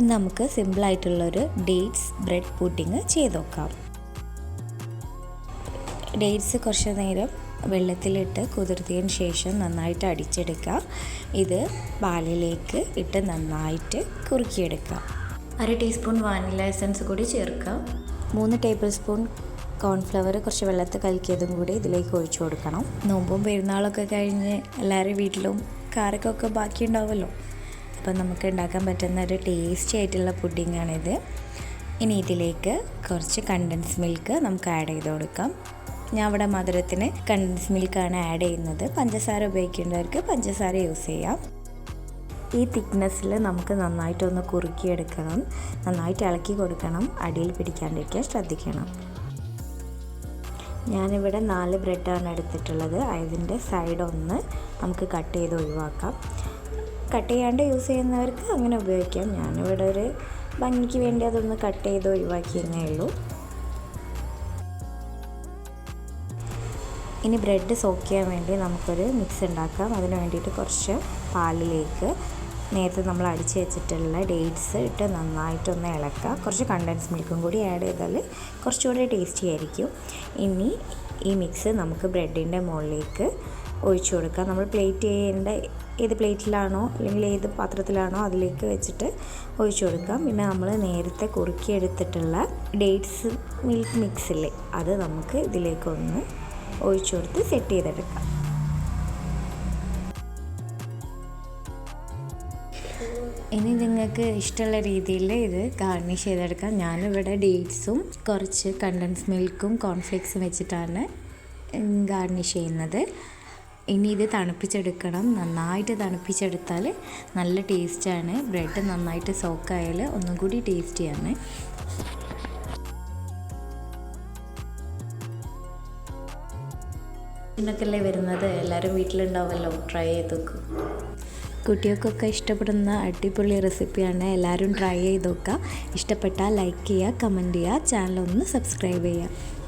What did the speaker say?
ഇനി നമുക്ക് സിമ്പിളായിട്ടുള്ളൊരു ഡേറ്റ്സ് ബ്രെഡ് പുഡിങ് ചെയ്ത് നോക്കാം. ഡേറ്റ്സ് കുറച്ച് നേരം വെള്ളത്തിലിട്ട് കുതിർത്തിയതിന് ശേഷം നന്നായിട്ട് അടിച്ചെടുക്കുക. ഇത് പാലിലേക്ക് ഇട്ട് നന്നായിട്ട് കുറുക്കിയെടുക്കുക. 1 ടീസ്പൂൺ വാനില എസൻസ് കൂടി ചേർക്കുക. 3 ടേബിൾ സ്പൂൺ കോൺഫ്ലവർ കുറച്ച് വെള്ളത്തിൽ കലക്കിയതും കൂടി ഇതിലേക്ക് ഒഴിച്ചു കൊടുക്കണം. നോമ്പും പെരുന്നാളൊക്കെ കഴിഞ്ഞ് എല്ലാവരും വീട്ടിലും കാരക്കൊക്കെ ബാക്കിയുണ്ടാവുമല്ലോ. അപ്പം നമുക്ക് ഉണ്ടാക്കാൻ പറ്റുന്ന ഒരു ടേസ്റ്റി ആയിട്ടുള്ള പുഡിങ്ങാണിത്. ഇനി ഇതിലേക്ക് കുറച്ച് കണ്ടൻസ് മിൽക്ക് നമുക്ക് ആഡ് ചെയ്ത് കൊടുക്കാം. ഞാൻ ഇവിടെ മധുരത്തിന് കണ്ടൻസ് മിൽക്കാണ് ആഡ് ചെയ്യുന്നത്. പഞ്ചസാര ഉപയോഗിക്കേണ്ടവർക്ക് പഞ്ചസാര യൂസ് ചെയ്യാം. ഈ തിക്നെസ്സിൽ നമുക്ക് നന്നായിട്ടൊന്ന് കുറുക്കിയെടുക്കണം. നന്നായിട്ട് ഇളക്കി കൊടുക്കണം. അടിയിൽ പിടിക്കാണ്ടിരിക്കാൻ ശ്രദ്ധിക്കണം. ഞാനിവിടെ 4 ബ്രെഡാണ് എടുത്തിട്ടുള്ളത്. അതിൻ്റെ സൈഡ് ഒന്ന് നമുക്ക് കട്ട് ചെയ്ത് ഒഴിവാക്കാം. കട്ട് ചെയ്യാണ്ട് യൂസ് ചെയ്യുന്നവർക്ക് അങ്ങനെ ഉപയോഗിക്കാം. ഞാനിവിടെ ഒരു ഭംഗിക്ക് വേണ്ടി അതൊന്ന് കട്ട് ചെയ്ത് ഒഴിവാക്കിയെന്നേ ഉള്ളൂ. ഇനി ബ്രെഡ് സോക്ക് ചെയ്യാൻ വേണ്ടി നമുക്കൊരു മിക്സ് ഉണ്ടാക്കാം. അതിന് വേണ്ടിയിട്ട് കുറച്ച് പാലിലേക്ക് നേരത്തെ നമ്മൾ അടിച്ച് വെച്ചിട്ടുള്ള ഡേറ്റ്സ് ഇട്ട് നന്നായിട്ടൊന്ന് ഇളക്കുക. കുറച്ച് കണ്ടൻസ് മിൽക്കും കൂടി ആഡ് ചെയ്താൽ കുറച്ചുകൂടി ടേസ്റ്റി ആയിരിക്കും. ഇനി ഈ മിക്സ് നമുക്ക് ബ്രെഡിൻ്റെ മുകളിലേക്ക് ഒഴിച്ചു കൊടുക്കാം. നമ്മൾ പ്ലേറ്റ് ചെയ്യേണ്ട ഏത് പ്ലേറ്റിലാണോ അല്ലെങ്കിൽ ഏത് പാത്രത്തിലാണോ അതിലേക്ക് വെച്ചിട്ട് ഒഴിച്ചു കൊടുക്കാം. പിന്നെ നമ്മൾ നേരത്തെ കുറുക്കിയെടുത്തിട്ടുള്ള ഡേറ്റ്സ് മിൽക്ക് മിക്സില്ലേ, അത് നമുക്ക് ഇതിലേക്കൊന്ന് ഒഴിച്ചു കൊടുത്ത് സെറ്റ് ചെയ്തെടുക്കാം. ഇനി നിങ്ങൾക്ക് ഇഷ്ടമുള്ള രീതിയിൽ ഇത് ഗാർണിഷ് ചെയ്തെടുക്കാം. ഞാനിവിടെ ഡേറ്റ്സും കുറച്ച് കണ്ടൻസ് മിൽക്കും കോൺഫ്ലേക്സും വെച്ചിട്ടാണ് ഗാർണിഷ് ചെയ്യുന്നത്. ഇനി ഇത് തണുപ്പിച്ചെടുക്കണം. നന്നായിട്ട് തണുപ്പിച്ചെടുത്താൽ നല്ല ടേസ്റ്റാണ്. ബ്രെഡ് നന്നായിട്ട് സോക്കായാൽ ഒന്നും കൂടി ടേസ്റ്റിയാണ്. ഇന്നൊക്കെയല്ലേ വരുന്നത്, എല്ലാവരും വീട്ടിലുണ്ടാവുമല്ലോ, ട്രൈ ചെയ്ത് നോക്കും. കുട്ടികൾക്കൊക്കെ ഇഷ്ടപ്പെടുന്ന അടിപൊളി റെസിപ്പിയാണ്. എല്ലാവരും ട്രൈ ചെയ്ത് നോക്കുക. ഇഷ്ടപ്പെട്ടാൽ ലൈക്ക് ചെയ്യുക, കമൻറ്റ് ചെയ്യുക, ചാനൽ ഒന്ന് സബ്സ്ക്രൈബ് ചെയ്യുക.